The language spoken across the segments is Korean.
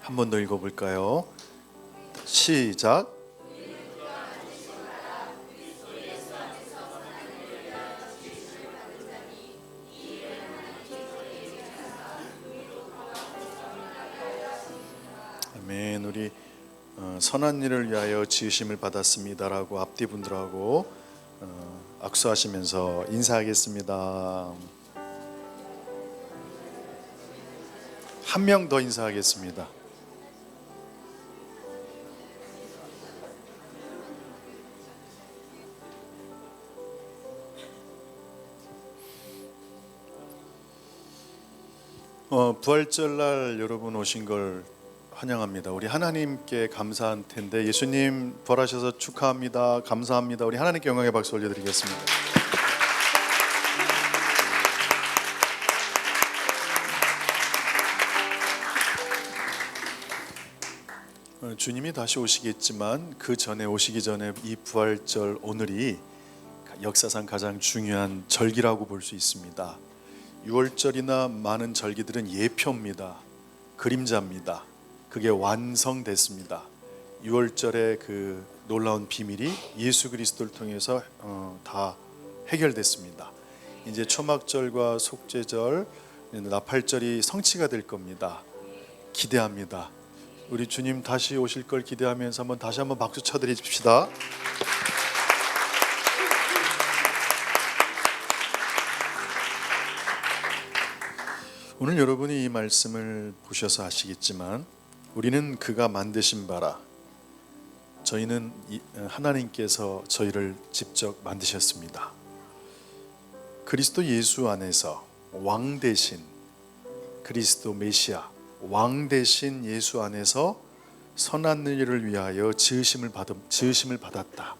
한 번 더 읽어볼까요? 시작. 아멘. 우리 선한 일을 위하여 지으심을 받았습니다라고 앞뒤 분들하고 악수하시면서 인사하겠습니다. 한 명 더 인사하겠습니다. 부활절날 여러분 오신 걸 환영합니다. 우리 하나님께 감사한 텐데 예수님 부활하셔서 축하합니다. 감사합니다. 우리 하나님께 영광의 박수 올려드리겠습니다. 주님이 다시 오시겠지만 그 전에 오시기 전에 이 부활절 오늘이 역사상 가장 중요한 절기라고 볼 수 있습니다. 6월절이나 많은 절기들은 예표입니다. 그림자입니다. 그게 완성됐습니다. 6월절의 그 놀라운 비밀이 예수 그리스도를 통해서 다 해결됐습니다. 이제 초막절과 속죄절, 나팔절이 성취가 될 겁니다. 기대합니다. 우리 주님 다시 오실 걸 기대하면서 다시 한번 박수 쳐드립시다. 오늘 여러분이 이 말씀을 보셔서 아시겠지만 우리는 그가 만드신 바라, 저희는 하나님께서 저희를 직접 만드셨습니다. 그리스도 예수 안에서 왕 대신 그리스도 메시아, 왕 대신 예수 안에서 선한 일을 위하여 지으심을 받았다.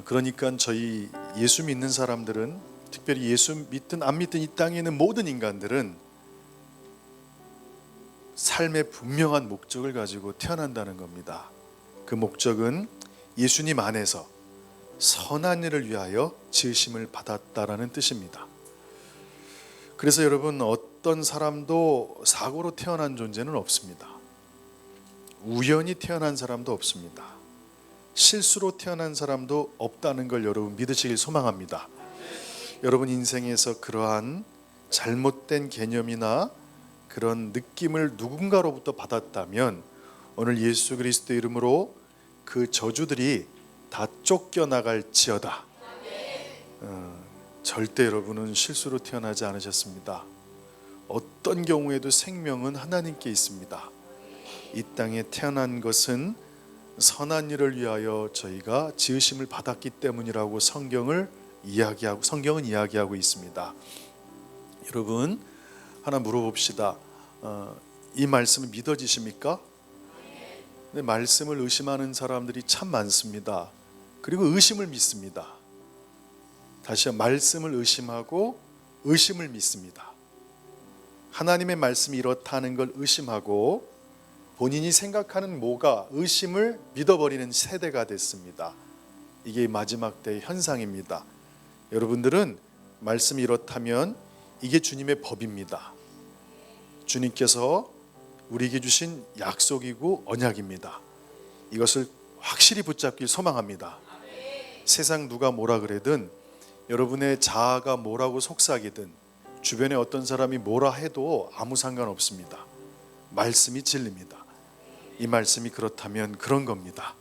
그러니까 저희 예수 믿는 사람들은, 특별히 예수 믿든 안 믿든 이 땅에 있는 모든 인간들은 삶의 분명한 목적을 가지고 태어난다는 겁니다. 그 목적은 예수님 안에서 선한 일을 위하여 지으심을 받았다라는 뜻입니다. 그래서 여러분, 어떤 사람도 사고로 태어난 존재는 없습니다. 우연히 태어난 사람도 없습니다. 실수로 태어난 사람도 없다는 걸 여러분 믿으시길 소망합니다. 여러분 인생에서 그러한 잘못된 개념이나 그런 느낌을 누군가로부터 받았다면 오늘 예수 그리스도 이름으로 그 저주들이 다 쫓겨나갈지어다. 절대 여러분은 실수로 태어나지 않으셨습니다. 어떤 경우에도 생명은 하나님께 있습니다. 이 땅에 태어난 것은 선한 일을 위하여 저희가 지으심을 받았기 때문이라고 성경은 이야기하고 있습니다. 여러분 하나 물어봅시다. 이 말씀이 믿어지십니까? 네, 말씀을 의심하는 사람들이 참 많습니다. 그리고 의심을 믿습니다. 다시 한번 말씀을 의심하고 의심을 믿습니다. 하나님의 말씀이 이렇다는 걸 의심하고 본인이 생각하는 뭐가 의심을 믿어버리는 세대가 됐습니다. 이게 마지막 때의 현상입니다. 여러분들은 말씀이 이렇다면 이게 주님의 법입니다. 주님께서 우리에게 주신 약속이고 언약입니다. 이것을 확실히 붙잡길 소망합니다. 세상 누가 뭐라 그래든, 여러분의 자아가 뭐라고 속삭이든, 주변에 어떤 사람이 뭐라 해도 아무 상관없습니다. 말씀이 진리입니다. 이 말씀이 그렇다면 그런 겁니다.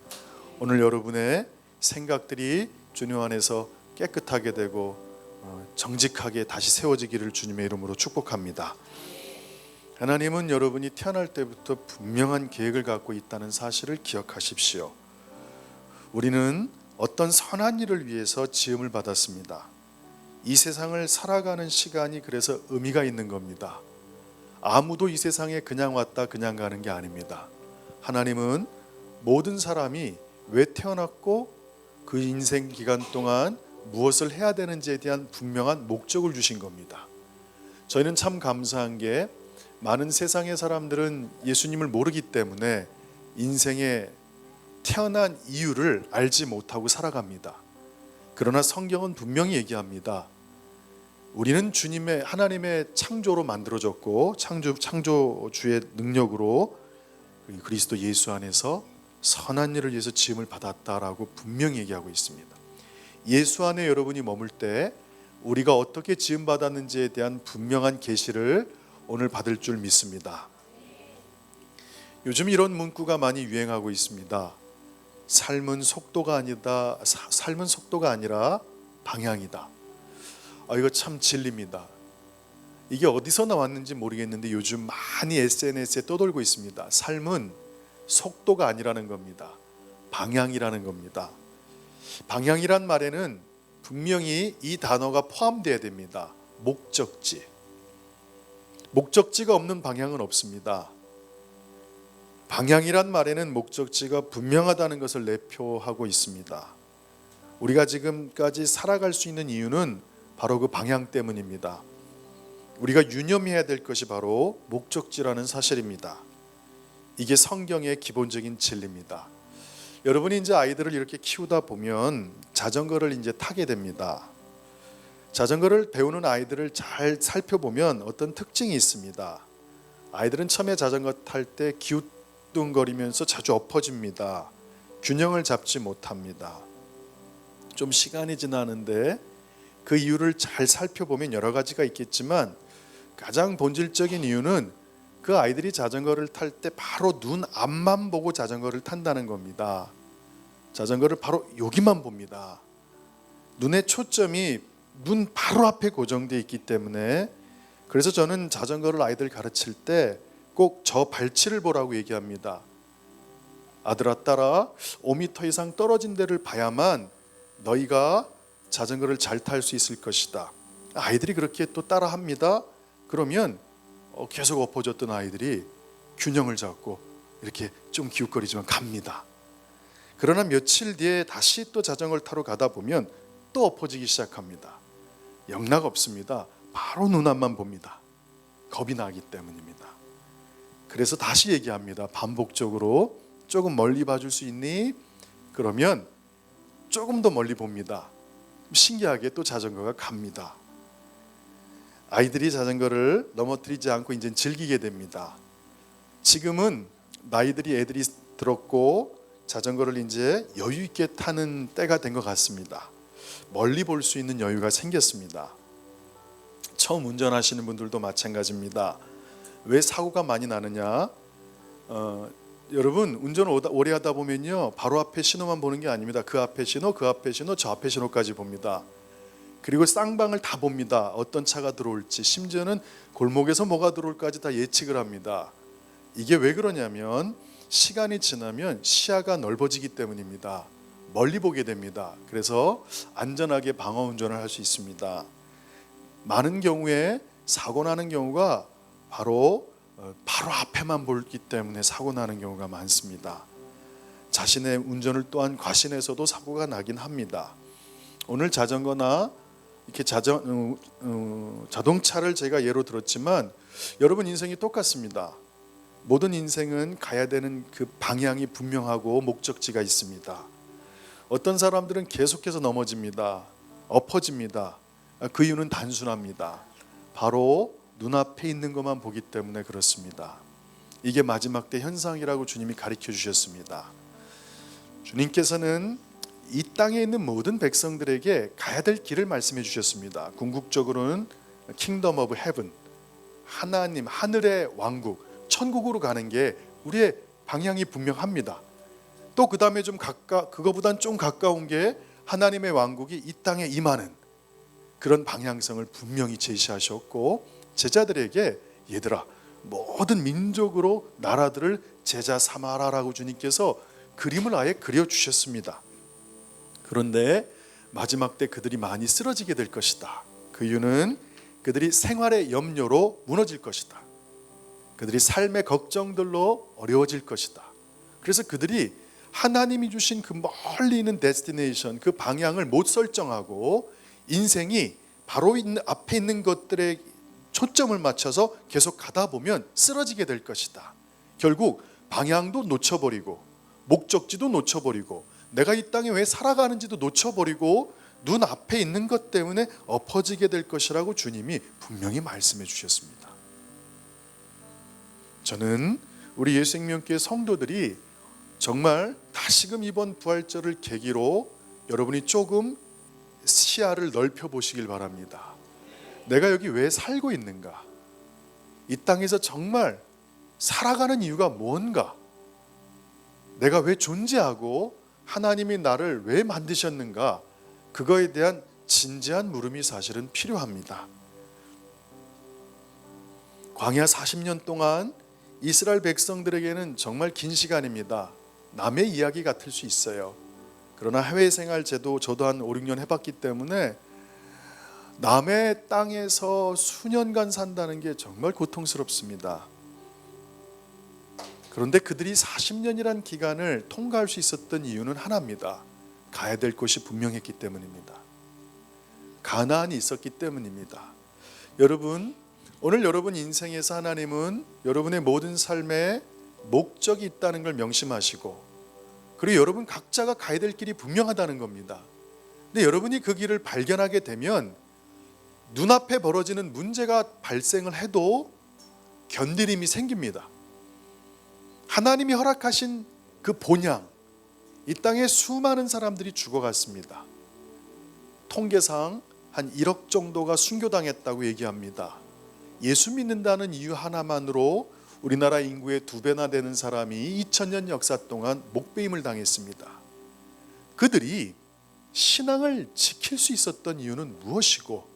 오늘 여러분의 생각들이 주님 안에서 깨끗하게 되고 정직하게 다시 세워지기를 주님의 이름으로 축복합니다. 하나님은 여러분이 태어날 때부터 분명한 계획을 갖고 있다는 사실을 기억하십시오. 우리는 어떤 선한 일을 위해서 지음을 받았습니다. 이 세상을 살아가는 시간이 그래서 의미가 있는 겁니다. 아무도 이 세상에 그냥 왔다 그냥 가는 게 아닙니다. 하나님은 모든 사람이 왜 태어났고 그 인생 기간 동안 무엇을 해야 되는지에 대한 분명한 목적을 주신 겁니다. 저희는 참 감사한 게 많은 세상의 사람들은 예수님을 모르기 때문에 인생에 태어난 이유를 알지 못하고 살아갑니다. 그러나 성경은 분명히 얘기합니다. 우리는 주님의 하나님의 창조로 만들어졌고 창조주의 능력으로 그리스도 예수 안에서 선한 일을 위해서 지음을 받았다라고 분명히 얘기하고 있습니다. 예수 안에 여러분이 머물 때 우리가 어떻게 지음 받았는지에 대한 분명한 계시를 오늘 받을 줄 믿습니다. 요즘 이런 문구가 많이 유행하고 있습니다. 삶은 속도가 아니라 방향이다. 이거 참 진리입니다. 이게 어디서 나왔는지 모르겠는데 요즘 많이 SNS에 떠돌고 있습니다. 삶은 속도가 아니라는 겁니다. 방향이라는 겁니다. 방향이란 말에는 분명히 이 단어가 포함되어야 됩니다. 목적지. 목적지가 없는 방향은 없습니다. 방향이란 말에는 목적지가 분명하다는 것을 내포하고 있습니다. 우리가 지금까지 살아갈 수 있는 이유는 바로 그 방향 때문입니다. 우리가 유념해야 될 것이 바로 목적지라는 사실입니다. 이게 성경의 기본적인 진리입니다. 여러분이 이제 아이들을 이렇게 키우다 보면 자전거를 이제 타게 됩니다. 자전거를 배우는 아이들을 잘 살펴보면 어떤 특징이 있습니다. 아이들은 처음에 자전거 탈 때 기우뚱거리면서 자주 엎어집니다. 균형을 잡지 못합니다. 좀 시간이 지나는데 그 이유를 잘 살펴보면 여러 가지가 있겠지만 가장 본질적인 이유는 그 아이들이 자전거를 탈 때 바로 눈 앞만 보고 자전거를 탄다는 겁니다. 자전거를 바로 여기만 봅니다. 눈의 초점이 눈 바로 앞에 고정되어 있기 때문에, 그래서 저는 자전거를 아이들 가르칠 때 꼭 저 발치를 보라고 얘기합니다. 아들아 딸아 5m 이상 떨어진 데를 봐야만 너희가 자전거를 잘 탈 수 있을 것이다. 아이들이 그렇게 또 따라합니다. 그러면 계속 엎어졌던 아이들이 균형을 잡고 이렇게 좀 기웃거리지만 갑니다. 그러나 며칠 뒤에 다시 또 자전거를 타러 가다 보면 또 엎어지기 시작합니다. 영락 없습니다. 바로 눈앞만 봅니다. 겁이 나기 때문입니다. 그래서 다시 얘기합니다. 반복적으로 조금 멀리 봐줄 수 있니? 그러면 조금 더 멀리 봅니다. 신기하게 또 자전거가 갑니다. 아이들이 자전거를 넘어뜨리지 않고 이제 즐기게 됩니다. 지금은 나이들이 애들이 들었고 자전거를 이제 여유 있게 타는 때가 된 것 같습니다. 멀리 볼 수 있는 여유가 생겼습니다. 처음 운전하시는 분들도 마찬가지입니다. 왜 사고가 많이 나느냐? 여러분 운전을 오래 하다 보면요 바로 앞에 신호만 보는 게 아닙니다. 그 앞에 신호, 그 앞에 신호, 저 앞에 신호까지 봅니다. 그리고 쌍방을 다 봅니다. 어떤 차가 들어올지, 심지어는 골목에서 뭐가 들어올까지 다 예측을 합니다. 이게 왜 그러냐면 시간이 지나면 시야가 넓어지기 때문입니다. 멀리 보게 됩니다. 그래서 안전하게 방어 운전을 할 수 있습니다. 많은 경우에 사고 나는 경우가 바로 앞에만 보기 때문에 사고 나는 경우가 많습니다. 자신의 운전을 또한 과신해서도 사고가 나긴 합니다. 오늘 자전거나 이렇게 자동차를 제가 예로 들었지만 여러분 인생이 똑같습니다. 모든 인생은 가야 되는 그 방향이 분명하고 목적지가 있습니다. 어떤 사람들은 계속해서 넘어집니다. 엎어집니다. 그 이유는 단순합니다. 바로 눈앞에 있는 것만 보기 때문에 그렇습니다. 이게 마지막 때 현상이라고 주님이 가르쳐 주셨습니다. 주님께서는 이 땅에 있는 모든 백성들에게 가야 될 길을 말씀해 주셨습니다. 궁극적으로는 킹덤 오브 헤븐, 하나님 하늘의 왕국, 천국으로 가는 게 우리의 방향이 분명합니다. 또 그 다음에 그거보단 좀 가까운 게 하나님의 왕국이 이 땅에 임하는 그런 방향성을 분명히 제시하셨고, 제자들에게 얘들아 모든 민족으로 나라들을 제자 삼아라라고 주님께서 그림을 아예 그려주셨습니다. 그런데 마지막 때 그들이 많이 쓰러지게 될 것이다. 그 이유는 그들이 생활의 염려로 무너질 것이다. 그들이 삶의 걱정들로 어려워질 것이다. 그래서 그들이 하나님이 주신 그 멀리 있는 데스티네이션, 그 방향을 못 설정하고 인생이 바로 앞에 있는 것들에 초점을 맞춰서 계속 가다 보면 쓰러지게 될 것이다. 결국 방향도 놓쳐버리고 목적지도 놓쳐버리고 내가 이 땅에 왜 살아가는지도 놓쳐버리고 눈앞에 있는 것 때문에 엎어지게 될 것이라고 주님이 분명히 말씀해 주셨습니다. 저는 우리 예수생명교회 성도들이 정말 다시금 이번 부활절을 계기로 여러분이 조금 시야를 넓혀 보시길 바랍니다. 내가 여기 왜 살고 있는가? 이 땅에서 정말 살아가는 이유가 뭔가? 내가 왜 존재하고 하나님이 나를 왜 만드셨는가? 그거에 대한 진지한 물음이 사실은 필요합니다. 광야 40년 동안 이스라엘 백성들에게는 정말 긴 시간입니다. 남의 이야기 같을 수 있어요. 그러나 해외 생활 제도 저도 한 5, 6년 해봤기 때문에 남의 땅에서 수년간 산다는 게 정말 고통스럽습니다. 그런데 그들이 40년이란 기간을 통과할 수 있었던 이유는 하나입니다. 가야 될 곳이 분명했기 때문입니다. 가나안이 있었기 때문입니다. 여러분, 오늘 여러분 인생에서 하나님은 여러분의 모든 삶에 목적이 있다는 걸 명심하시고, 그리고 여러분 각자가 가야 될 길이 분명하다는 겁니다. 근데 여러분이 그 길을 발견하게 되면 눈앞에 벌어지는 문제가 발생을 해도 견딜 힘이 생깁니다. 하나님이 허락하신 그 본향, 이 땅에 수많은 사람들이 죽어갔습니다. 통계상 한 1억 정도가 순교당했다고 얘기합니다. 예수 믿는다는 이유 하나만으로 우리나라 인구의 2배나 되는 사람이 2000년 역사 동안 목배임을 당했습니다. 그들이 신앙을 지킬 수 있었던 이유는 무엇이고,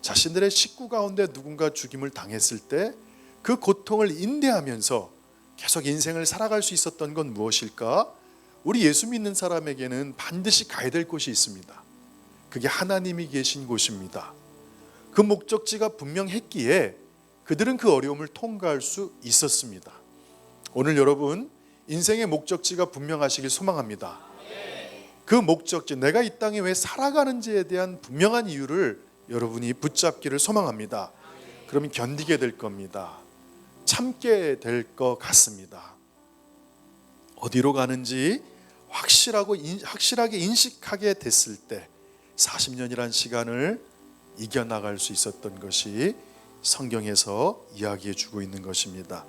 자신들의 식구 가운데 누군가 죽임을 당했을 때 그 고통을 인내하면서 계속 인생을 살아갈 수 있었던 건 무엇일까? 우리 예수 믿는 사람에게는 반드시 가야 될 곳이 있습니다. 그게 하나님이 계신 곳입니다. 그 목적지가 분명했기에 그들은 그 어려움을 통과할 수 있었습니다. 오늘 여러분 인생의 목적지가 분명하시길 소망합니다. 그 목적지, 내가 이 땅에 왜 살아가는지에 대한 분명한 이유를 여러분이 붙잡기를 소망합니다. 그러면 견디게 될 겁니다. 참게 될 것 같습니다. 어디로 가는지 확실하게 인식하게 됐을 때 40년이란 시간을 이겨나갈 수 있었던 것이 성경에서 이야기해 주고 있는 것입니다.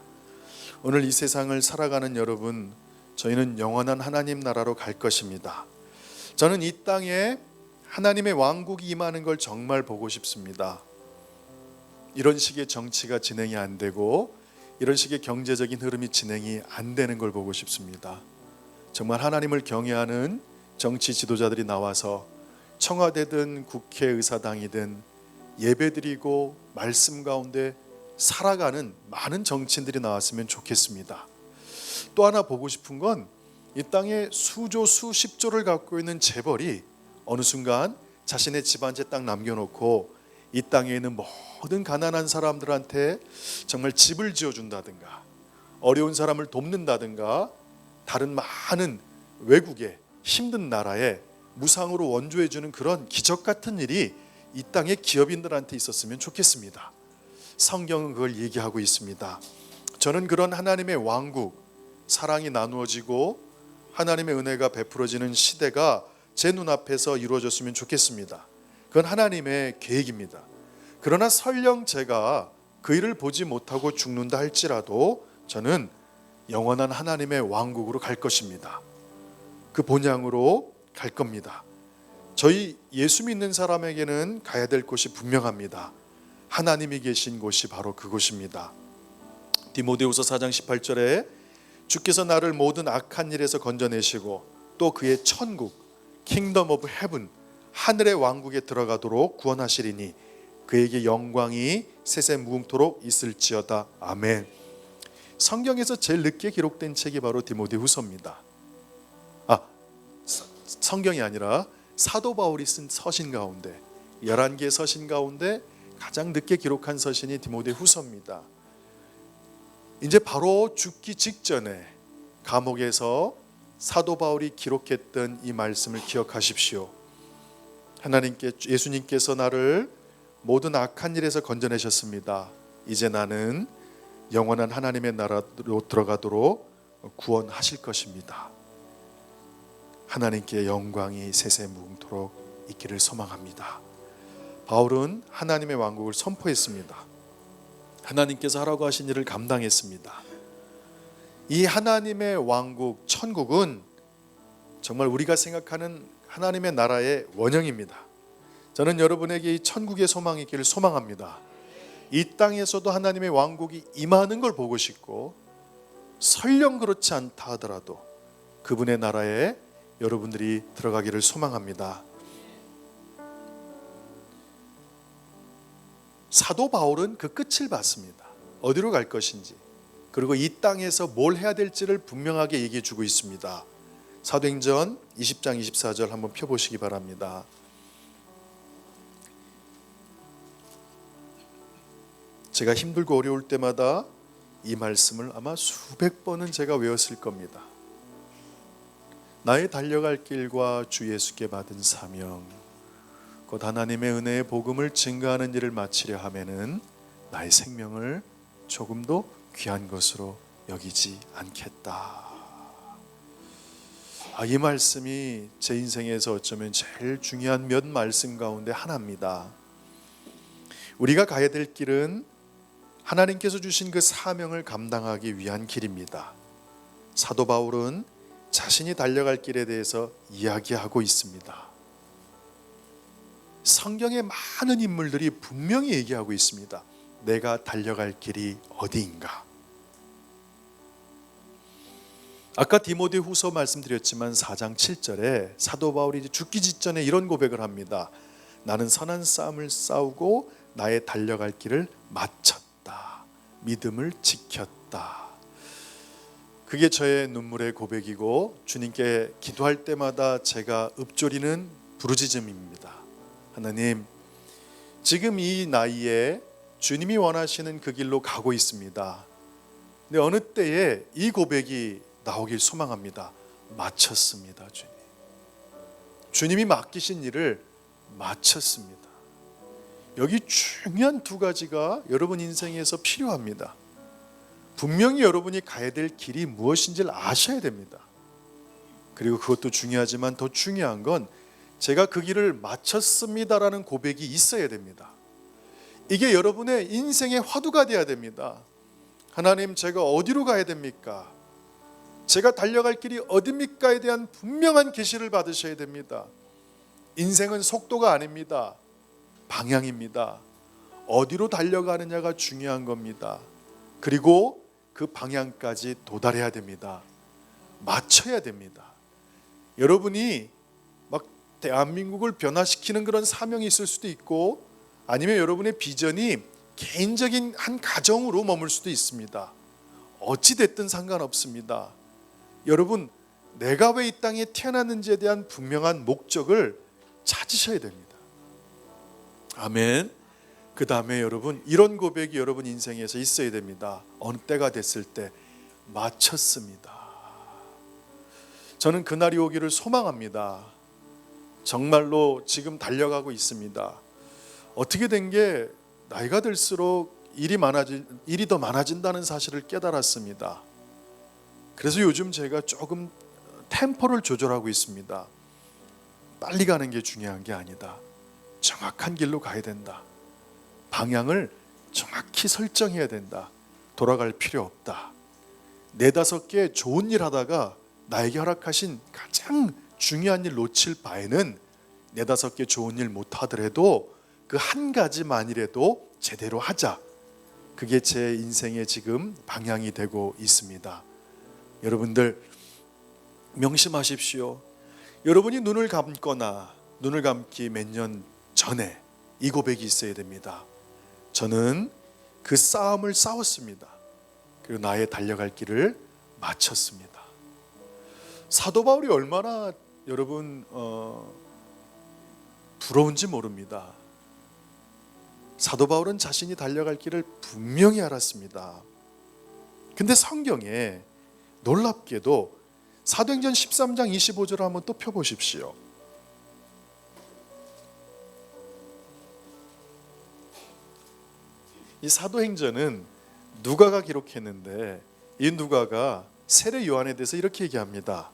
오늘 이 세상을 살아가는 여러분, 저희는 영원한 하나님 나라로 갈 것입니다. 저는 이 땅에 하나님의 왕국이 임하는 걸 정말 보고 싶습니다. 이런 식의 정치가 진행이 안 되고 이런 식의 경제적인 흐름이 진행이 안 되는 걸 보고 싶습니다. 정말 하나님을 경외하는 정치 지도자들이 나와서 청와대든 국회의사당이든 예배드리고 말씀 가운데 살아가는 많은 정치인들이 나왔으면 좋겠습니다. 또 하나 보고 싶은 건 이 땅에 수조 수십조를 갖고 있는 재벌이 어느 순간 자신의 집안채 딱 남겨놓고 이 땅에 있는 모든 가난한 사람들한테 정말 집을 지어준다든가 어려운 사람을 돕는다든가 다른 많은 외국의 힘든 나라에 무상으로 원조해주는 그런 기적 같은 일이 이 땅의 기업인들한테 있었으면 좋겠습니다. 성경은 그걸 얘기하고 있습니다. 저는 그런 하나님의 왕국, 사랑이 나누어지고 하나님의 은혜가 베풀어지는 시대가 제 눈앞에서 이루어졌으면 좋겠습니다. 그건 하나님의 계획입니다. 그러나 설령 제가 그 일을 보지 못하고 죽는다 할지라도 저는 영원한 하나님의 왕국으로 갈 것입니다. 그 본향으로 갈 겁니다. 저희 예수 믿는 사람에게는 가야 될 곳이 분명합니다. 하나님이 계신 곳이 바로 그곳입니다. 디모데후서 4장 18절에 주께서 나를 모든 악한 일에서 건져내시고 또 그의 천국 킹덤 오브 헤븐 하늘의 왕국에 들어가도록 구원하시리니 그에게 영광이 세세 무궁토록 있을지어다. 아멘. 성경에서 제일 늦게 기록된 책이 바로 디모데후서입니다. 성경이 아니라 사도 바울이 쓴 서신 가운데 11개의 서신 가운데 가장 늦게 기록한 서신이 디모데후서입니다. 이제 바로 죽기 직전에 감옥에서 사도 바울이 기록했던 이 말씀을 기억하십시오. 예수님께서 나를 모든 악한 일에서 건져내셨습니다. 이제 나는 영원한 하나님의 나라로 들어가도록 구원하실 것입니다. 하나님께 영광이 세세 무궁토록 있기를 소망합니다. 바울은 하나님의 왕국을 선포했습니다. 하나님께서 하라고 하신 일을 감당했습니다. 이 하나님의 왕국, 천국은 정말 우리가 생각하는 하나님의 나라의 원형입니다. 저는 여러분에게 이 천국의 소망이 있기를 소망합니다. 이 땅에서도 하나님의 왕국이 임하는 걸 보고 싶고, 설령 그렇지 않다 하더라도 그분의 나라에 여러분들이 들어가기를 소망합니다. 사도 바울은 그 끝을 봤습니다. 어디로 갈 것인지, 그리고 이 땅에서 뭘 해야 될지를 분명하게 얘기해 주고 있습니다. 사도행전 20장 24절 한번 펴보시기 바랍니다. 제가 힘들고 어려울 때마다 이 말씀을 아마 수백 번은 제가 외웠을 겁니다. 나의 달려갈 길과 주 예수께 받은 사명, 곧 하나님의 은혜의 복음을 증거하는 일을 마치려 하면은 나의 생명을 조금도 귀한 것으로 여기지 않겠다. 이 말씀이 제 인생에서 어쩌면 제일 중요한 몇 말씀 가운데 하나입니다. 우리가 가야 될 길은 하나님께서 주신 그 사명을 감당하기 위한 길입니다. 사도 바울은 자신이 달려갈 길에 대해서 이야기하고 있습니다. 성경의 많은 인물들이 분명히 얘기하고 있습니다. 내가 달려갈 길이 어디인가? 아까 디모데후서 말씀드렸지만 4장 7절에 사도 바울이 죽기 직전에 이런 고백을 합니다. 나는 선한 싸움을 싸우고 나의 달려갈 길을 마쳤다. 믿음을 지켰다. 그게 저의 눈물의 고백이고 주님께 기도할 때마다 제가 읊조리는 부르짖음입니다. 하나님, 지금 이 나이에 주님이 원하시는 그 길로 가고 있습니다. 근데 어느 때에 이 고백이 나오길 소망합니다. 마쳤습니다, 주님. 주님이 맡기신 일을 마쳤습니다. 여기 중요한 두 가지가 여러분 인생에서 필요합니다. 분명히 여러분이 가야 될 길이 무엇인지를 아셔야 됩니다. 그리고 그것도 중요하지만 더 중요한 건 제가 그 길을 마쳤습니다라는 고백이 있어야 됩니다. 이게 여러분의 인생의 화두가 되어야 됩니다. 하나님, 제가 어디로 가야 됩니까? 제가 달려갈 길이 어디입니까에 대한 분명한 계시를 받으셔야 됩니다. 인생은 속도가 아닙니다. 방향입니다. 어디로 달려가느냐가 중요한 겁니다. 그리고 그 방향까지 도달해야 됩니다. 맞춰야 됩니다. 여러분이 막 대한민국을 변화시키는 그런 사명이 있을 수도 있고, 아니면 여러분의 비전이 개인적인 한 가정으로 머물 수도 있습니다. 어찌 됐든 상관없습니다. 여러분, 내가 왜 이 땅에 태어났는지에 대한 분명한 목적을 찾으셔야 됩니다. 아멘. 그 다음에 여러분, 이런 고백이 여러분 인생에서 있어야 됩니다. 어느 때가 됐을 때 마쳤습니다. 저는 그날이 오기를 소망합니다. 정말로 지금 달려가고 있습니다. 어떻게 된 게 나이가 들수록 일이 더 많아진다는 사실을 깨달았습니다. 그래서 요즘 제가 조금 템포를 조절하고 있습니다. 빨리 가는 게 중요한 게 아니다. 정확한 길로 가야 된다. 방향을 정확히 설정해야 된다. 돌아갈 필요 없다. 4-5개 좋은 일 하다가 나에게 허락하신 가장 중요한 일 놓칠 바에는 4-5개 좋은 일 못 하더라도 그 한 가지만이라도 제대로 하자. 그게 제 인생의 지금 방향이 되고 있습니다. 여러분들 명심하십시오. 여러분이 눈을 감거나 눈을 감기 몇 년 전에 이 고백이 있어야 됩니다. 저는 그 싸움을 싸웠습니다. 그리고 나의 달려갈 길을 마쳤습니다. 사도 바울이 얼마나 여러분 부러운지 모릅니다. 사도 바울은 자신이 달려갈 길을 분명히 알았습니다. 근데 성경에 놀랍게도 사도행전 13장 25절을 한번 또 펴보십시오. 이 사도행전은 누가가 기록했는데, 이 누가가 세례 요한에 대해서 이렇게 얘기합니다.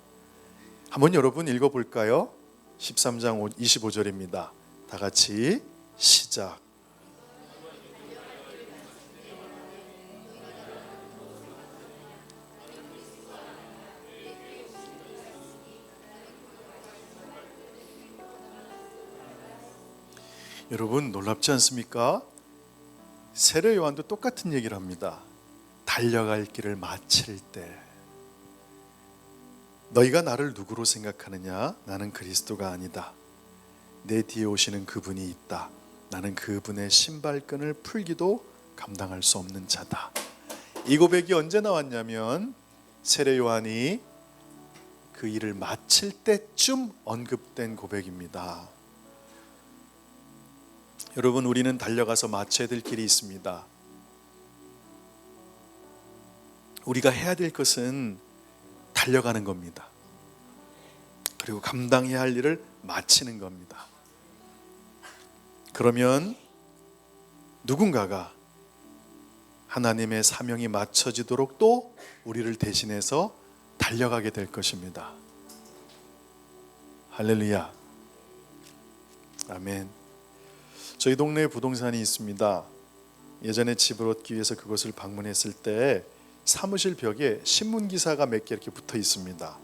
한번 여러분 읽어볼까요? 13장 25절입니다. 다 같이 시작. 여러분 놀랍지 않습니까? 세례 요한도 똑같은 얘기를 합니다. 달려갈 길을 마칠 때 너희가 나를 누구로 생각하느냐? 나는 그리스도가 아니다. 내 뒤에 오시는 그분이 있다. 나는 그분의 신발끈을 풀기도 감당할 수 없는 자다. 이 고백이 언제 나왔냐면 세례 요한이 그 일을 마칠 때쯤 언급된 고백입니다. 여러분, 우리는 달려가서 마쳐야 될 길이 있습니다. 우리가 해야 될 것은 달려가는 겁니다. 그리고 감당해야 할 일을 마치는 겁니다. 그러면 누군가가 하나님의 사명이 마쳐지도록 또 우리를 대신해서 달려가게 될 것입니다. 할렐루야. 아멘. 저희 동네에 부동산이 있습니다. 예전에 집을 얻기 위해서 그것을 방문했을 때 사무실 벽에 신문기사가 몇 개 이렇게 붙어 있습니다.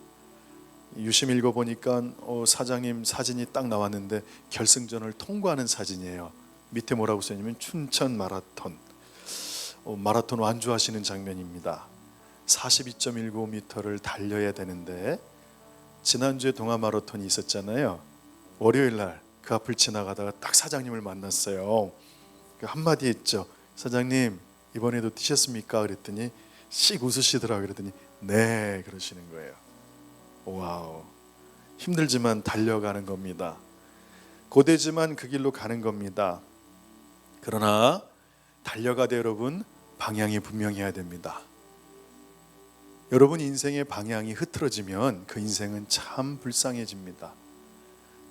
유심히 읽어보니까 사장님 사진이 딱 나왔는데 결승전을 통과하는 사진이에요. 밑에 뭐라고 써있냐면 춘천 마라톤, 마라톤 완주하시는 장면입니다. 42.19m를 달려야 되는데 지난주에 동아 마라톤이 있었잖아요. 월요일날 그 앞을 지나가다가 딱 사장님을 만났어요. 한마디 했죠. 사장님 이번에도 뛰셨습니까? 그랬더니 씩 웃으시더라고요. 그랬더니 네 그러시는 거예요. 와우, 힘들지만 달려가는 겁니다. 고되지만 그 길로 가는 겁니다. 그러나 달려가되 여러분 방향이 분명해야 됩니다. 여러분 인생의 방향이 흐트러지면 그 인생은 참 불쌍해집니다.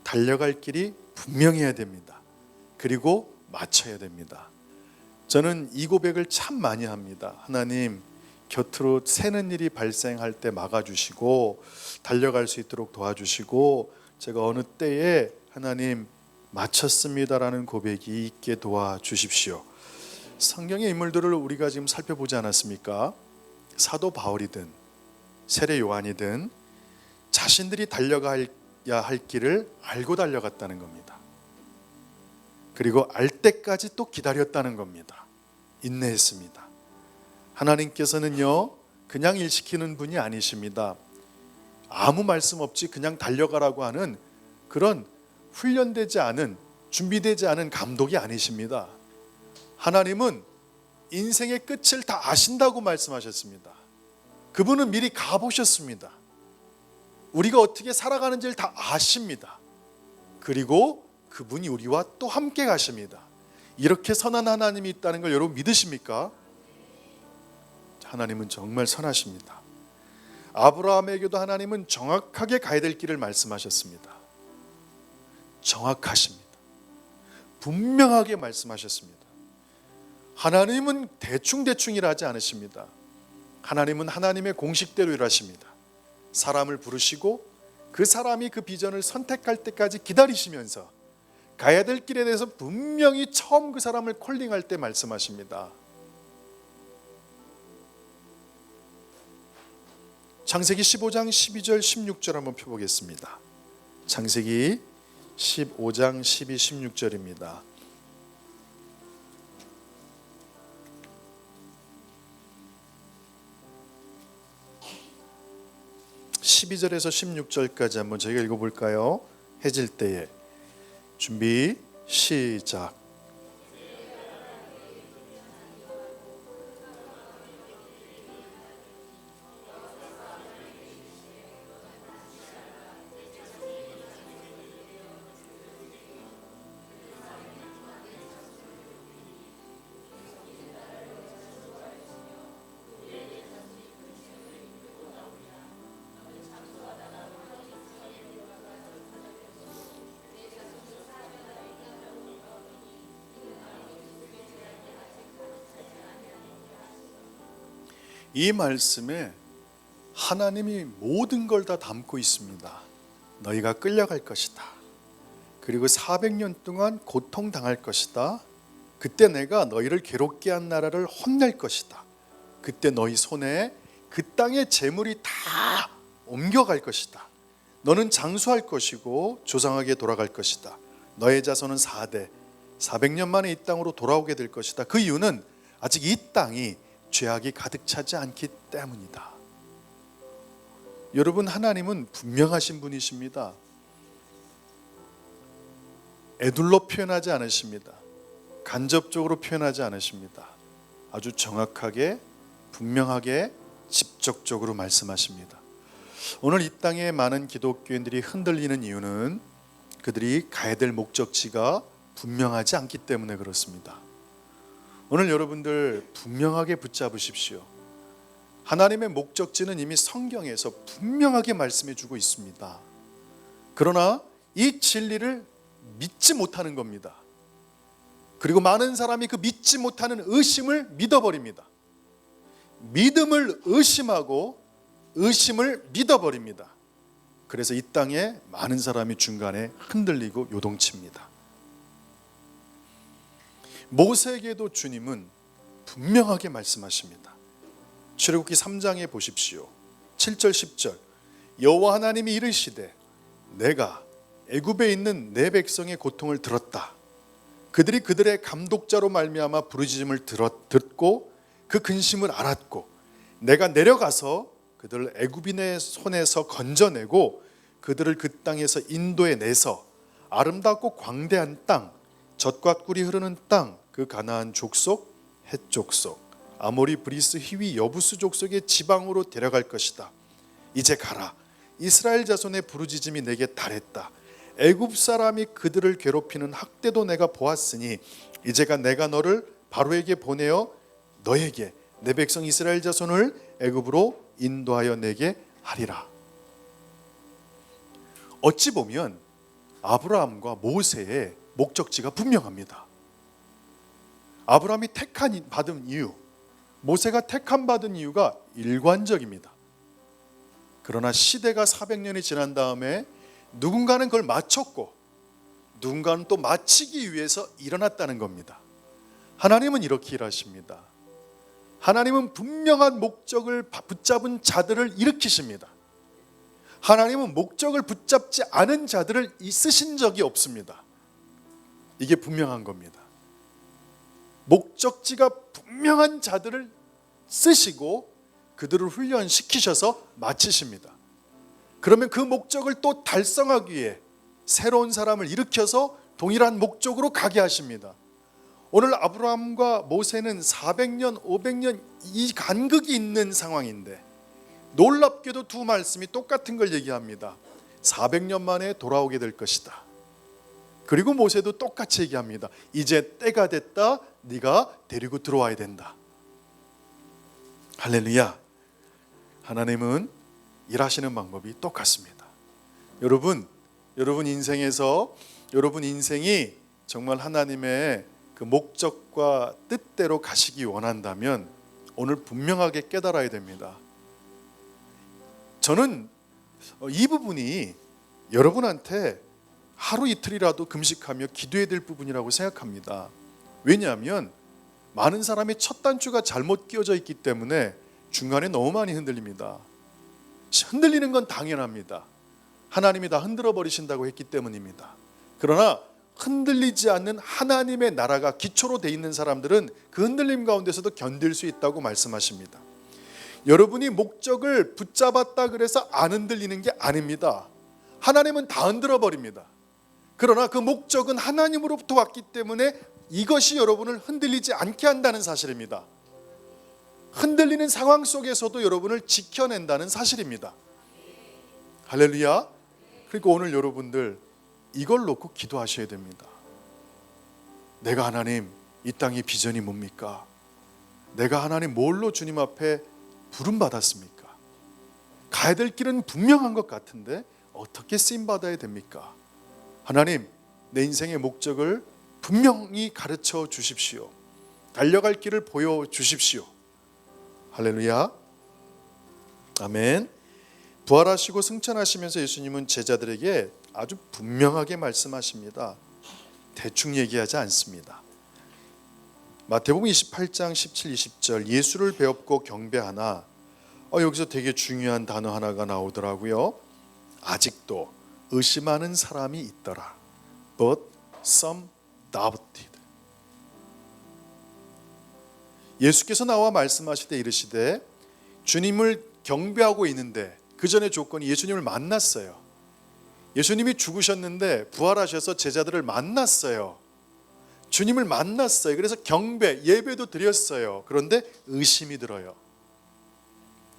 달려갈 길이 분명해야 됩니다. 그리고 맞춰야 됩니다. 저는 이 고백을 참 많이 합니다. 하나님, 곁으로 새는 일이 발생할 때 막아주시고 달려갈 수 있도록 도와주시고 제가 어느 때에 하나님 마쳤습니다라는 고백이 있게 도와주십시오. 성경의 인물들을 우리가 지금 살펴보지 않았습니까? 사도 바울이든 세례 요한이든 자신들이 달려가야 할 길을 알고 달려갔다는 겁니다. 그리고 알 때까지 또 기다렸다는 겁니다. 인내했습니다. 하나님께서는요 그냥 일 시키는 분이 아니십니다. 아무 말씀 없이 그냥 달려가라고 하는 그런 훈련되지 않은, 준비되지 않은 감독이 아니십니다. 하나님은 인생의 끝을 다 아신다고 말씀하셨습니다. 그분은 미리 가보셨습니다. 우리가 어떻게 살아가는지를 다 아십니다. 그리고 그분이 우리와 또 함께 가십니다. 이렇게 선한 하나님이 있다는 걸 여러분 믿으십니까? 하나님은 정말 선하십니다. 아브라함에게도 하나님은 정확하게 가야 될 길을 말씀하셨습니다. 정확하십니다. 분명하게 말씀하셨습니다. 하나님은 대충 일하지 않으십니다. 하나님은 하나님의 공식대로 일하십니다. 사람을 부르시고 그 사람이 그 비전을 선택할 때까지 기다리시면서 가야 될 길에 대해서 분명히 처음 그 사람을 콜링할 때 말씀하십니다. 창세기 15장 12절 16절 한번 펴보겠습니다. 창세기 15장 12, 16절입니다. (12절에서) (16절까지) 한번 저희가 읽어볼까요? 해질 때에. 준비 시작. 이 말씀에 하나님이 모든 걸 다 담고 있습니다. 너희가 끌려갈 것이다. 그리고 400년 동안 고통당할 것이다. 그때 내가 너희를 괴롭게 한 나라를 혼낼 것이다. 그때 너희 손에 그 땅의 재물이 다 옮겨갈 것이다. 너는 장수할 것이고 조상에게 돌아갈 것이다. 너의 자손은 4대 400년 만에 이 땅으로 돌아오게 될 것이다. 그 이유는 아직 이 땅이 죄악이 가득 차지 않기 때문이다. 여러분, 하나님은 분명하신 분이십니다. 애둘러 표현하지 않으십니다. 간접적으로 표현하지 않으십니다. 아주 정확하게, 분명하게, 직접적으로 말씀하십니다. 오늘 이 땅에 많은 기독교인들이 흔들리는 이유는 그들이 가야 될 목적지가 분명하지 않기 때문에 그렇습니다. 오늘 여러분들 분명하게 붙잡으십시오. 하나님의 목적지는 이미 성경에서 분명하게 말씀해 주고 있습니다. 그러나 이 진리를 믿지 못하는 겁니다. 그리고 많은 사람이 그 믿지 못하는 의심을 믿어버립니다. 믿음을 의심하고 의심을 믿어버립니다. 그래서 이 땅에 많은 사람이 중간에 흔들리고 요동칩니다. 모세에게도 주님은 분명하게 말씀하십니다. 출애굽기 3장에 보십시오. 7절 10절 여호와 하나님이 이르시되 내가 애굽에 있는 내 백성의 고통을 들었다. 그들이 그들의 감독자로 말미암아 부르짖음을 듣고 그 근심을 알았고 내가 내려가서 그들을 애굽인의 손에서 건져내고 그들을 그 땅에서 인도해 내서 아름답고 광대한 땅, 젖과 꿀이 흐르는 땅, 그 가나안 족속, 헷 족속, 아모리, 브리스, 히위, 여부스 족속의 지방으로 데려갈 것이다. 이제 가라. 이스라엘 자손의 부르짖음이 내게 달했다. 애굽 사람이 그들을 괴롭히는 학대도 내가 보았으니 이제가 내가 너를 바로에게 보내어 너에게 내 백성 이스라엘 자손을 애굽으로 인도하여 내게 하리라. 어찌 보면 아브라함과 모세의 목적지가 분명합니다. 아브라함이 택한 받은 이유, 모세가 택함 받은 이유가 일관적입니다. 그러나 시대가 400년이 지난 다음에 누군가는 그걸 마쳤고 누군가는 또 마치기 위해서 일어났다는 겁니다. 하나님은 이렇게 일하십니다. 하나님은 분명한 목적을 붙잡은 자들을 일으키십니다. 하나님은 목적을 붙잡지 않은 자들을 쓰신 적이 없습니다. 이게 분명한 겁니다. 목적지가 분명한 자들을 쓰시고 그들을 훈련시키셔서 마치십니다. 그러면 그 목적을 또 달성하기 위해 새로운 사람을 일으켜서 동일한 목적으로 가게 하십니다. 오늘 아브라함과 모세는 400년, 500년 이 간극이 있는 상황인데 놀랍게도 두 말씀이 똑같은 걸 얘기합니다. 400년 만에 돌아오게 될 것이다. 그리고 모세도 똑같이 얘기합니다. 이제 때가 됐다. 네가 데리고 들어와야 된다. 할렐루야. 하나님은 일하시는 방법이 똑같습니다. 여러분 인생에서 여러분 인생이 정말 하나님의 그 목적과 뜻대로 가시기 원한다면 오늘 분명하게 깨달아야 됩니다. 저는 이 부분이 여러분한테 하루 이틀이라도 금식하며 기도해야 될 부분이라고 생각합니다. 왜냐하면 많은 사람이 첫 단추가 잘못 끼워져 있기 때문에 중간에 너무 많이 흔들립니다. 흔들리는 건 당연합니다. 하나님이 다 흔들어 버리신다고 했기 때문입니다. 그러나 흔들리지 않는 하나님의 나라가 기초로 돼 있는 사람들은 그 흔들림 가운데서도 견딜 수 있다고 말씀하십니다. 여러분이 목적을 붙잡았다 그래서 안 흔들리는 게 아닙니다. 하나님은 다 흔들어 버립니다. 그러나 그 목적은 하나님으로부터 왔기 때문에 이것이 여러분을 흔들리지 않게 한다는 사실입니다. 흔들리는 상황 속에서도 여러분을 지켜낸다는 사실입니다. 할렐루야. 그리고 오늘 여러분들 이걸 놓고 기도하셔야 됩니다. 내가 하나님 이 땅의 비전이 뭡니까? 내가 하나님 뭘로 주님 앞에 부름받았습니까? 가야 될 길은 분명한 것 같은데 어떻게 쓰임받아야 됩니까? 하나님 내 인생의 목적을 분명히 가르쳐 주십시오. 달려갈 길을 보여주십시오. 할렐루야. 아멘. 부활하시고 승천하시면서 예수님은 제자들에게 아주 분명하게 말씀하십니다. 대충 얘기하지 않습니다. 마태복음 28장 17, 20절 예수를 배웁고 경배하나 여기서 되게 중요한 단어 하나가 나오더라고요. 아직도 의심하는 사람이 있더라. But some doubted. 예수께서 나와 말씀하실 때 이르시되 주님을 경배하고 있는데 그 전에 조건이 예수님을 만났어요. 예수님이 죽으셨는데 부활하셔서 제자들을 만났어요. 주님을 만났어요. 그래서 경배, 예배도 드렸어요. 그런데 의심이 들어요.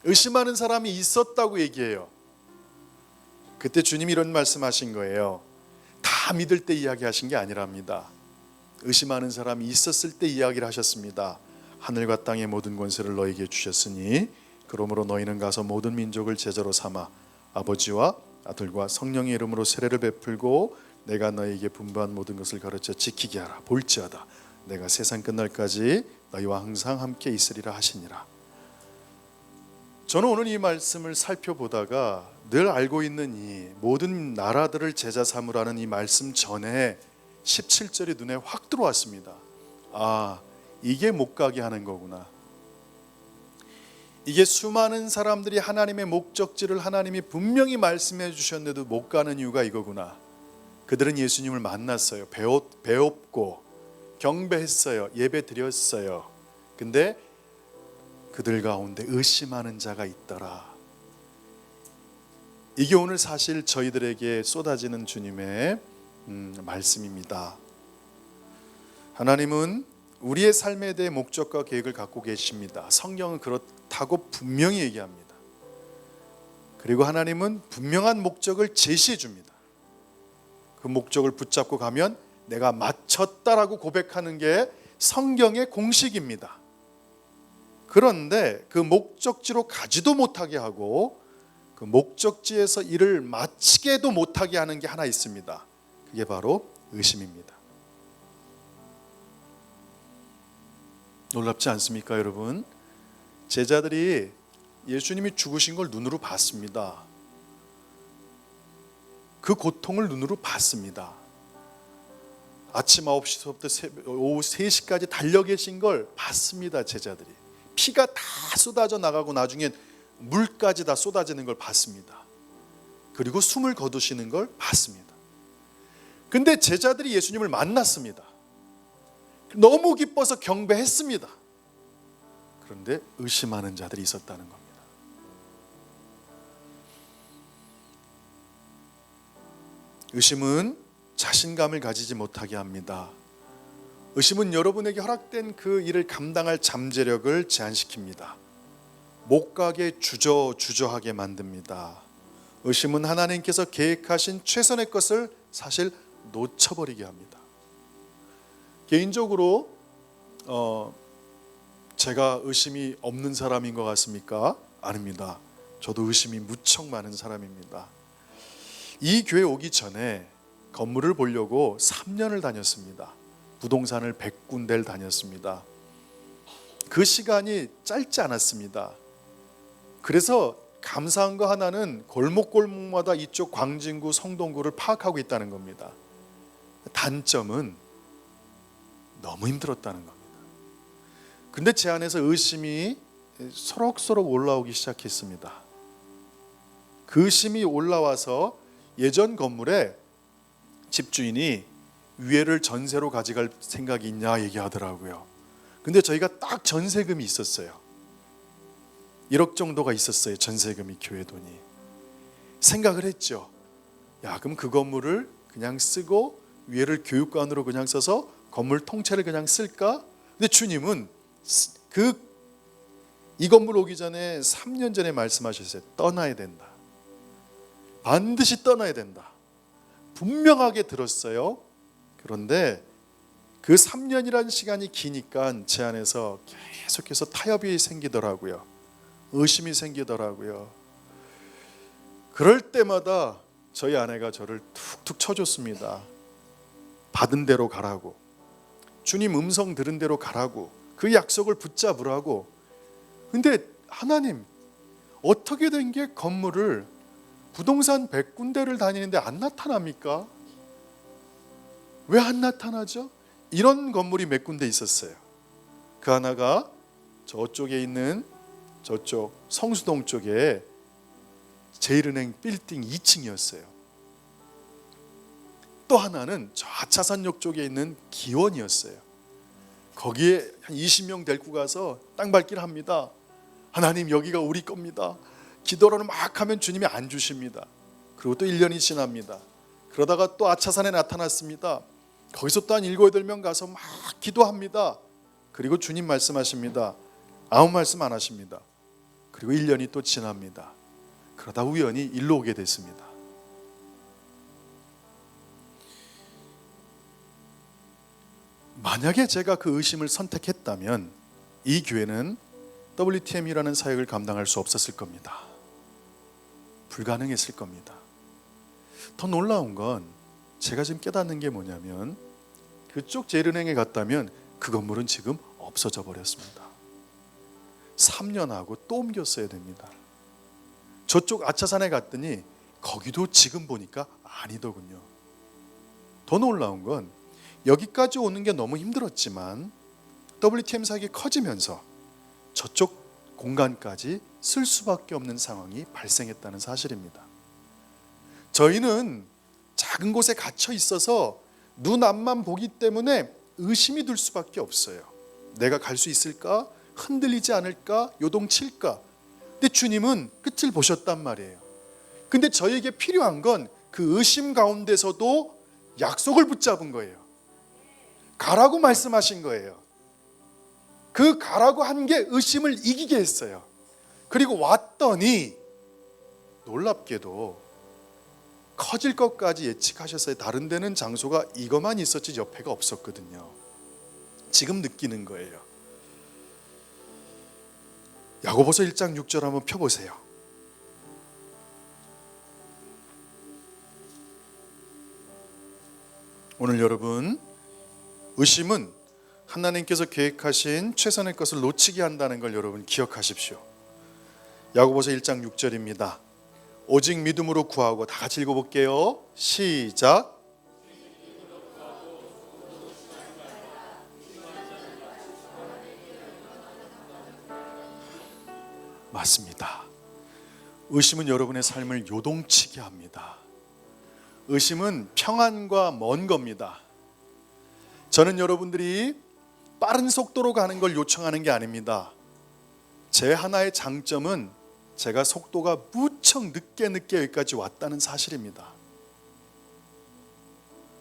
의심하는 사람이 있었다고 얘기해요. 그때 주님이 이런 말씀하신 거예요. 다 믿을 때 이야기하신 게 아니랍니다. 의심하는 사람이 있었을 때 이야기를 하셨습니다. 하늘과 땅의 모든 권세를 너에게 주셨으니 그러므로 너희는 가서 모든 민족을 제자로 삼아 아버지와 아들과 성령의 이름으로 세례를 베풀고 내가 너희에게 분부한 모든 것을 가르쳐 지키게 하라. 볼지어다 내가 세상 끝날까지 너희와 항상 함께 있으리라 하시니라. 저는 오늘 이 말씀을 살펴보다가 늘 알고 있는 이 모든 나라들을 제자 삼으라는 이 말씀 전에 17절이 눈에 확 들어왔습니다. 이게 못 가게 하는 거구나. 이게 수많은 사람들이 하나님의 목적지를 하나님이 분명히 말씀해 주셨는데도 못 가는 이유가 이거구나. 그들은 예수님을 만났어요. 배웠고 경배했어요. 예배 드렸어요. 근데 그들 가운데 의심하는 자가 있더라. 이게 오늘 사실 저희들에게 쏟아지는 주님의 말씀입니다. 하나님은 우리의 삶에 대해 목적과 계획을 갖고 계십니다. 성경은 그렇다고 분명히 얘기합니다. 그리고 하나님은 분명한 목적을 제시해 줍니다. 그 목적을 붙잡고 가면 내가 마쳤다라고 고백하는 게 성경의 공식입니다. 그런데 그 목적지로 가지도 못하게 하고 그 목적지에서 일을 마치게도 못하게 하는 게 하나 있습니다. 그게 바로 의심입니다. 놀랍지 않습니까, 여러분? 제자들이 예수님이 죽으신 걸 눈으로 봤습니다. 그 고통을 눈으로 봤습니다. 아침 9시부터 오후 3시까지 달려 계신 걸 봤습니다. 제자들이 피가 다 쏟아져 나가고 나중에 물까지 다 쏟아지는 걸 봤습니다. 그리고 숨을 거두시는 걸 봤습니다. 근데 제자들이 예수님을 만났습니다. 너무 기뻐서 경배했습니다. 그런데 의심하는 자들이 있었다는 겁니다. 의심은 자신감을 가지지 못하게 합니다. 의심은 여러분에게 허락된 그 일을 감당할 잠재력을 제한시킵니다. 못 가게 주저하게 만듭니다. 의심은 하나님께서 계획하신 최선의 것을 사실 놓쳐버리게 합니다. 개인적으로 제가 의심이 없는 사람인 것 같습니까? 아닙니다. 저도 의심이 무척 많은 사람입니다. 이 교회 오기 전에 건물을 보려고 3년을 다녔습니다. 부동산을 100군데를 다녔습니다. 그 시간이 짧지 않았습니다. 그래서 감사한 거 하나는 골목골목마다 이쪽 광진구, 성동구를 파악하고 있다는 겁니다. 단점은 너무 힘들었다는 겁니다. 근데 제 안에서 의심이 소록소록 올라오기 시작했습니다. 그 의심이 올라와서 예전 건물에 집주인이 위에를 전세로 가져갈 생각이 있냐 얘기하더라고요. 근데 저희가 딱 전세금이 있었어요. 1억 정도가 있었어요. 전세금이, 교회 돈이. 생각을 했죠. 그럼 그 건물을 그냥 쓰고 위에를 교육관으로 그냥 써서 건물 통째를 그냥 쓸까? 근데 주님은 이 건물 오기 전에 3년 전에 말씀하셨어요. 떠나야 된다. 반드시 떠나야 된다. 분명하게 들었어요. 그런데 그 3년이라는 시간이 기니까 제 안에서 계속해서 타협이 생기더라고요. 의심이 생기더라고요. 그럴 때마다 저희 아내가 저를 툭툭 쳐줬습니다. 받은 대로 가라고, 주님 음성 들은 대로 가라고, 그 약속을 붙잡으라고. 근데 하나님, 어떻게 된 게 건물을 부동산 100군데를 다니는데 안 나타납니까? 왜 안 나타나죠? 이런 건물이 몇 군데 있었어요. 그 하나가 저쪽에 있는 저쪽 성수동 쪽에 제일은행 빌딩 2층이었어요. 또 하나는 저 아차산역 쪽에 있는 기원이었어요. 거기에 한 20명 데리고 가서 땅밟기를 합니다. 하나님, 여기가 우리 겁니다. 기도를 막 하면 주님이 안 주십니다. 그리고 또 1년이 지납니다. 그러다가 또 아차산에 나타났습니다. 거기서 또 한 7, 8명 가서 막 기도합니다. 그리고 주님 말씀하십니다. 아무 말씀 안 하십니다. 그리고 1년이 또 지납니다. 그러다 우연히 일로 오게 됐습니다. 만약에 제가 그 의심을 선택했다면 이 교회는 WTM이라는 사역을 감당할 수 없었을 겁니다. 불가능했을 겁니다. 더 놀라운 건 제가 지금 깨닫는 게 뭐냐면 그쪽 제일은행에 갔다면 그 건물은 지금 없어져 버렸습니다. 3년하고 또 옮겼어야 됩니다. 저쪽 아차산에 갔더니 거기도 지금 보니까 아니더군요. 더 놀라운 건 여기까지 오는 게 너무 힘들었지만 WTM 사역이 커지면서 저쪽 공간까지 쓸 수밖에 없는 상황이 발생했다는 사실입니다. 저희는 작은 곳에 갇혀 있어서 눈 앞만 보기 때문에 의심이 들 수밖에 없어요. 내가 갈 수 있을까? 흔들리지 않을까? 요동칠까? 근데 주님은 끝을 보셨단 말이에요. 근데 저에게 필요한 건 그 의심 가운데서도 약속을 붙잡은 거예요. 가라고 말씀하신 거예요. 그 가라고 한 게 의심을 이기게 했어요. 그리고 왔더니 놀랍게도 커질 것까지 예측하셨어요. 다른 데는 장소가 이것만 있었지 옆에가 없었거든요. 지금 느끼는 거예요. 야고보서 1장 6절 한번 펴보세요. 오늘 여러분, 의심은 하나님께서 계획하신 최선의 것을 놓치게 한다는 걸 여러분 기억하십시오. 야고보서 1장 6절입니다. 오직 믿음으로 구하고, 다 같이 읽어볼게요. 시작. 맞습니다. 의심은 여러분의 삶을 요동치게 합니다. 의심은 평안과 먼 겁니다. 저는 여러분들이 빠른 속도로 가는 걸 요청하는 게 아닙니다. 제 하나의 장점은 제가 속도가 무척 늦게 여기까지 왔다는 사실입니다.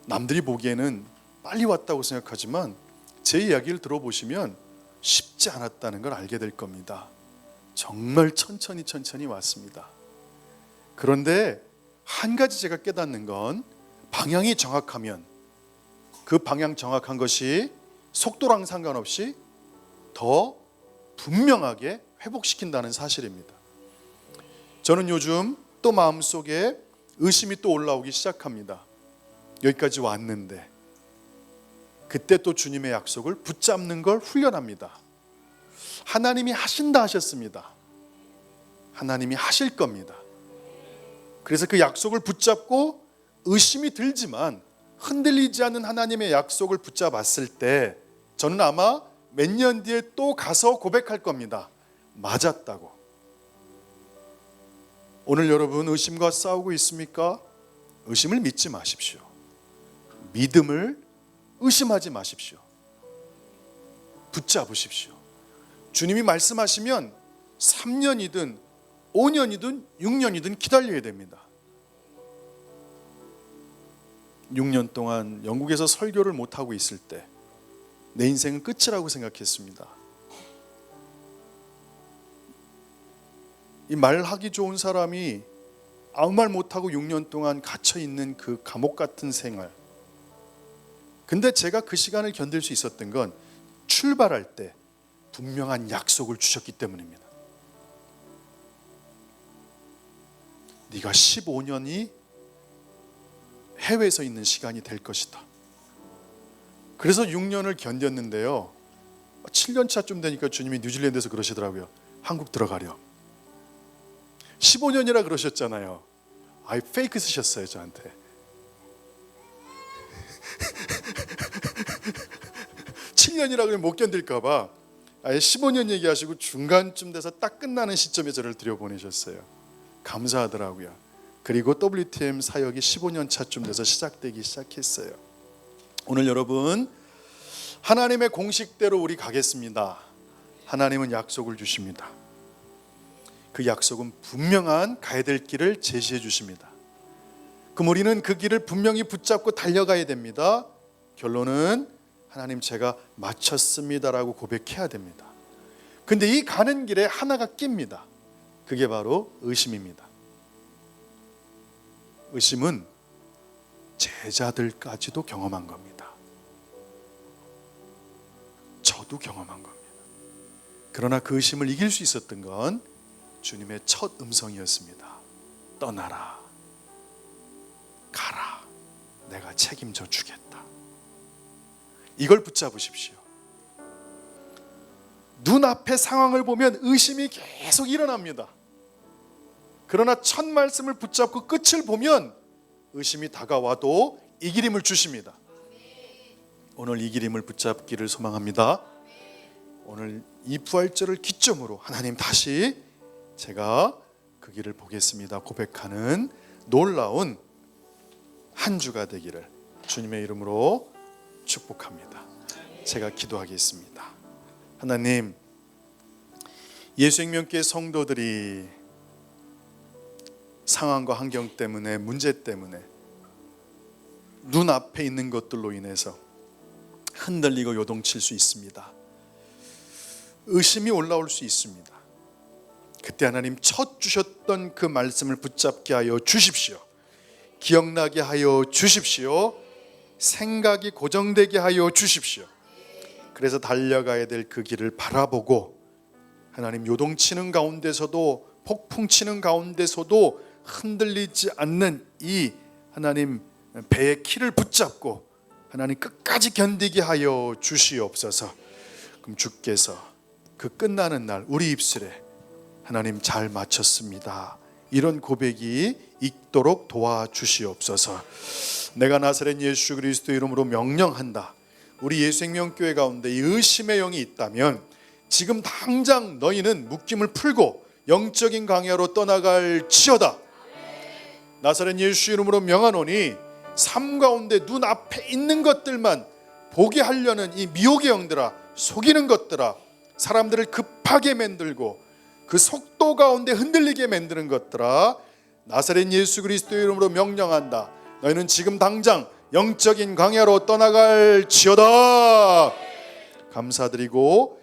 남들이 보기에는 빨리 왔다고 생각하지만 제 이야기를 들어보시면 쉽지 않았다는 걸 알게 될 겁니다. 정말 천천히 왔습니다. 그런데 한 가지 제가 깨닫는 건 방향이 정확하면 그 방향 정확한 것이 속도랑 상관없이 더 분명하게 회복시킨다는 사실입니다. 저는 요즘 또 마음속에 의심이 또 올라오기 시작합니다. 여기까지 왔는데 그때 또 주님의 약속을 붙잡는 걸 훈련합니다. 하나님이 하신다 하셨습니다. 하나님이 하실 겁니다. 그래서 그 약속을 붙잡고 의심이 들지만 흔들리지 않는 하나님의 약속을 붙잡았을 때 저는 아마 몇 년 뒤에 또 가서 고백할 겁니다. 맞았다고. 오늘 여러분 의심과 싸우고 있습니까? 의심을 믿지 마십시오. 믿음을 의심하지 마십시오. 붙잡으십시오. 주님이 말씀하시면 3년이든 5년이든 6년이든 기다려야 됩니다. 6년 동안 영국에서 설교를 못하고 있을 때 내 인생은 끝이라고 생각했습니다. 이 말하기 좋은 사람이 아무 말 못하고 6년 동안 갇혀있는 그 감옥 같은 생활. 근데 제가 그 시간을 견딜 수 있었던 건 출발할 때 분명한 약속을 주셨기 때문입니다. 네가 15년이 해외에서 있는 시간이 될 것이다. 그래서 6년을 견뎠는데요. 7년 차쯤 되니까 주님이 뉴질랜드에서 그러시더라고요. 한국 들어가려. 15년이라 그러셨잖아요. 페이크 쓰셨어요 저한테. 7년이라 그러면 못 견딜까봐 아예 15년 얘기하시고 중간쯤 돼서 딱 끝나는 시점에 저를 들여보내셨어요. 감사하더라고요. 그리고 WTM 사역이 15년 차쯤 돼서 시작되기 시작했어요. 오늘 여러분, 하나님의 공식대로 우리 가겠습니다. 하나님은 약속을 주십니다. 그 약속은 분명한 가야 될 길을 제시해 주십니다. 그럼 우리는 그 길을 분명히 붙잡고 달려가야 됩니다. 결론은 하나님 제가 마쳤습니다라고 고백해야 됩니다. 근데 이 가는 길에 하나가 낍니다. 그게 바로 의심입니다. 의심은 제자들까지도 경험한 겁니다. 저도 경험한 겁니다. 그러나 그 의심을 이길 수 있었던 건 주님의 첫 음성이었습니다. 떠나라, 가라, 내가 책임져 주겠다. 이걸 붙잡으십시오. 눈앞의 상황을 보면 의심이 계속 일어납니다. 그러나 첫 말씀을 붙잡고 끝을 보면 의심이 다가와도 이기림을 주십니다. 오늘 이기림을 붙잡기를 소망합니다. 오늘 이 부활절을 기점으로 하나님 다시 제가 그 길을 보겠습니다 고백하는 놀라운 한 주가 되기를 주님의 이름으로 축복합니다. 제가 기도하겠습니다. 하나님, 예수생명교회 성도들이 상황과 환경 때문에, 문제 때문에 눈앞에 있는 것들로 인해서 흔들리고 요동칠 수 있습니다. 의심이 올라올 수 있습니다. 그때 하나님 첫 주셨던 그 말씀을 붙잡게 하여 주십시오. 기억나게 하여 주십시오. 생각이 고정되게 하여 주십시오. 그래서 달려가야 될 그 길을 바라보고 하나님 요동치는 가운데서도 폭풍치는 가운데서도 흔들리지 않는 이 하나님 배의 키를 붙잡고 하나님 끝까지 견디게 하여 주시옵소서. 그럼 주께서 그 끝나는 날 우리 입술에 하나님 잘 마쳤습니다 이런 고백이 있도록 도와주시옵소서. 내가 나사렛 예수 그리스도 이름으로 명령한다. 우리 예수생명교회 가운데 이 의심의 영이 있다면 지금 당장 너희는 묶임을 풀고 영적인 광야로 떠나갈지어다. 나사렛 예수 이름으로 명하노니 삶 가운데 눈앞에 있는 것들만 보게 하려는 이 미혹의 영들아, 속이는 것들아, 사람들을 급하게 만들고 그 속도 가운데 흔들리게 만드는 것들아, 나사렛 예수 그리스도 이름으로 명령한다. 너희는 지금 당장 영적인 광야로 떠나갈지어다. 감사드리고